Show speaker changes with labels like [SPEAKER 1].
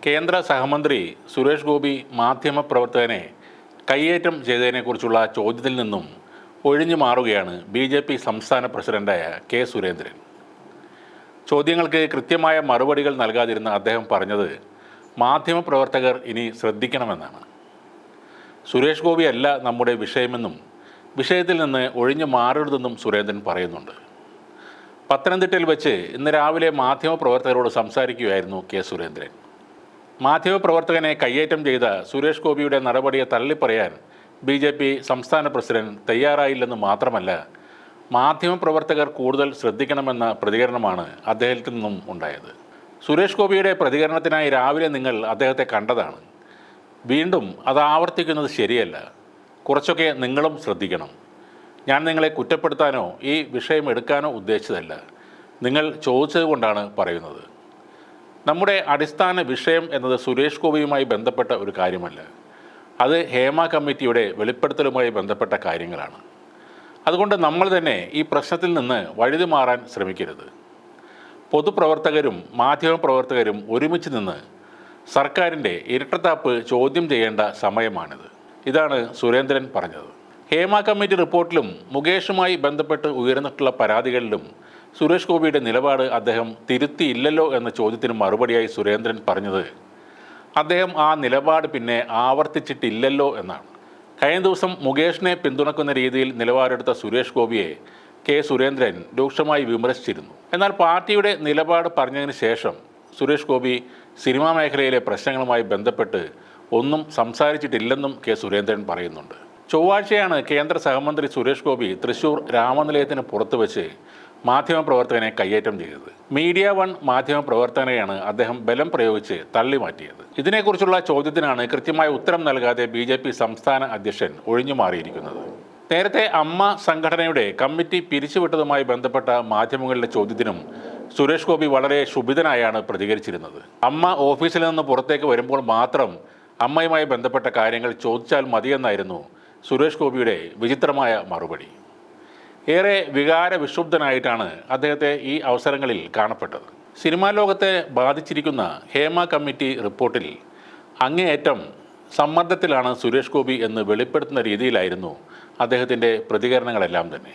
[SPEAKER 1] കേന്ദ്ര സഹമന്ത്രി സുരേഷ് ഗോപി മാധ്യമപ്രവർത്തകനെ കയ്യേറ്റം ചെയ്തതിനെക്കുറിച്ചുള്ള ചോദ്യത്തിൽ നിന്നും ഒഴിഞ്ഞു മാറുകയാണ് BJP സംസ്ഥാന പ്രസിഡന്റായ കെ സുരേന്ദ്രൻ. ചോദ്യങ്ങൾക്ക് കൃത്യമായ മറുപടികൾ നൽകാതിരുന്ന അദ്ദേഹം പറഞ്ഞത് മാധ്യമപ്രവർത്തകർ ഇനി ശ്രദ്ധിക്കണമെന്നാണ്. സുരേഷ് ഗോപി അല്ല നമ്മുടെ വിഷയമെന്നും വിഷയത്തിൽ നിന്ന് ഒഴിഞ്ഞു മാറരുതെന്നും സുരേന്ദ്രൻ പറയുന്നുണ്ട്. പത്തനംതിട്ടയിൽ വെച്ച് ഇന്ന് രാവിലെ മാധ്യമപ്രവർത്തകരോട് സംസാരിക്കുകയായിരുന്നു കെ സുരേന്ദ്രൻ. മാധ്യമപ്രവർത്തകനെ കയ്യേറ്റം ചെയ്ത സുരേഷ് ഗോപിയുടെ നടപടിയെ തള്ളിപ്പറയാൻ BJP സംസ്ഥാന പ്രസിഡന്റ് തയ്യാറായില്ലെന്ന് മാത്രമല്ല, മാധ്യമപ്രവർത്തകർ കൂടുതൽ ശ്രദ്ധിക്കണമെന്ന പ്രതികരണമാണ് അദ്ദേഹത്തിൽ നിന്നും ഉണ്ടായത്. സുരേഷ് ഗോപിയുടെ പ്രതികരണത്തിനായി രാവിലെ നിങ്ങൾ അദ്ദേഹത്തെ കണ്ടതാണ്. വീണ്ടും അത് ആവർത്തിക്കുന്നത് ശരിയല്ല. കുറച്ചൊക്കെ നിങ്ങളും ശ്രദ്ധിക്കണം. ഞാൻ നിങ്ങളെ കുറ്റപ്പെടുത്താനോ ഈ വിഷയം എടുക്കാനോ ഉദ്ദേശിച്ചതല്ല. നിങ്ങൾ ചോദിച്ചത് കൊണ്ടാണ് പറയുന്നത്. നമ്മുടെ അടിസ്ഥാന വിഷയം എന്നത് സുരേഷ് ഗോപിയുമായി ബന്ധപ്പെട്ട ഒരു കാര്യമല്ല. അത് ഹേമ കമ്മിറ്റിയുടെ വെളിപ്പെടുത്തലുമായി ബന്ധപ്പെട്ട കാര്യങ്ങളാണ്. അതുകൊണ്ട് നമ്മൾ തന്നെ ഈ പ്രശ്നത്തിൽ നിന്ന് വഴുതി മാറാൻ ശ്രമിക്കരുത്. പൊതുപ്രവർത്തകരും മാധ്യമപ്രവർത്തകരും ഒരുമിച്ച് നിന്ന് സർക്കാരിൻ്റെ ഇരട്ടത്താപ്പ് ചോദ്യം ചെയ്യേണ്ട സമയമാണിത്. ഇതാണ് സുരേന്ദ്രൻ പറഞ്ഞത്. ഹേമ കമ്മിറ്റി റിപ്പോർട്ടിലും മുകേഷുമായി ബന്ധപ്പെട്ട് ഉയർന്നിട്ടുള്ള പരാതികളിലും സുരേഷ് ഗോപിയുടെ നിലപാട് അദ്ദേഹം തിരുത്തിയില്ലല്ലോ എന്ന ചോദ്യത്തിന് മറുപടിയായി സുരേന്ദ്രൻ പറഞ്ഞത് അദ്ദേഹം ആ നിലപാട് പിന്നെ ആവർത്തിച്ചിട്ടില്ലല്ലോ എന്നാണ്. കഴിഞ്ഞ ദിവസം മുകേഷിനെ പിന്തുണക്കുന്ന രീതിയിൽ നിലപാടെടുത്ത സുരേഷ് ഗോപിയെ കെ സുരേന്ദ്രൻ രൂക്ഷമായി വിമർശിച്ചിരുന്നു. എന്നാൽ പാർട്ടിയുടെ നിലപാട് പറഞ്ഞതിന് ശേഷം സുരേഷ് ഗോപി സിനിമാ മേഖലയിലെ പ്രശ്നങ്ങളുമായി ബന്ധപ്പെട്ട് ഒന്നും സംസാരിച്ചിട്ടില്ലെന്നും കെ സുരേന്ദ്രൻ പറയുന്നുണ്ട്. ചൊവ്വാഴ്ചയാണ് കേന്ദ്ര സഹമന്ത്രി സുരേഷ് ഗോപി തൃശൂർ രാമനിലയത്തിന് പുറത്ത് വെച്ച് മാധ്യമപ്രവർത്തകനെ കയ്യേറ്റം ചെയ്തത്. മീഡിയ വൺ മാധ്യമപ്രവർത്തകനെയാണ് അദ്ദേഹം ബലം പ്രയോഗിച്ച് തള്ളി മാറ്റിയത്. ഇതിനെക്കുറിച്ചുള്ള ചോദ്യത്തിനാണ് കൃത്യമായ ഉത്തരം നൽകാതെ BJP സംസ്ഥാന അധ്യക്ഷൻ ഒഴിഞ്ഞു മാറിയിരിക്കുന്നത്. നേരത്തെ അമ്മ സംഘടനയുടെ കമ്മിറ്റി പിരിച്ചുവിട്ടതുമായി ബന്ധപ്പെട്ട മാധ്യമങ്ങളുടെ ചോദ്യത്തിനും സുരേഷ് ഗോപി വളരെ ക്ഷുഭിതനായാണ് പ്രതികരിച്ചിരുന്നത്. അമ്മ ഓഫീസിൽ നിന്ന് പുറത്തേക്ക് വരുമ്പോൾ മാത്രം അമ്മയുമായി ബന്ധപ്പെട്ട കാര്യങ്ങൾ ചോദിച്ചാൽ മതിയെന്നായിരുന്നു സുരേഷ് ഗോപിയുടെ വിചിത്രമായ മറുപടി. ഏറെ വികാരവിക്ഷുബ്ധനായിട്ടാണ് അദ്ദേഹത്തെ ഈ അവസരങ്ങളിൽ കാണപ്പെട്ടത്. സിനിമാ ലോകത്തെ ബാധിച്ചിരിക്കുന്ന ഹേമ കമ്മിറ്റി റിപ്പോർട്ടിൽ അങ്ങേയറ്റം സമ്മർദ്ദത്തിലാണ് സുരേഷ് ഗോപി എന്ന് വെളിപ്പെടുത്തുന്ന രീതിയിലായിരുന്നു അദ്ദേഹത്തിൻ്റെ പ്രതികരണങ്ങളെല്ലാം തന്നെ.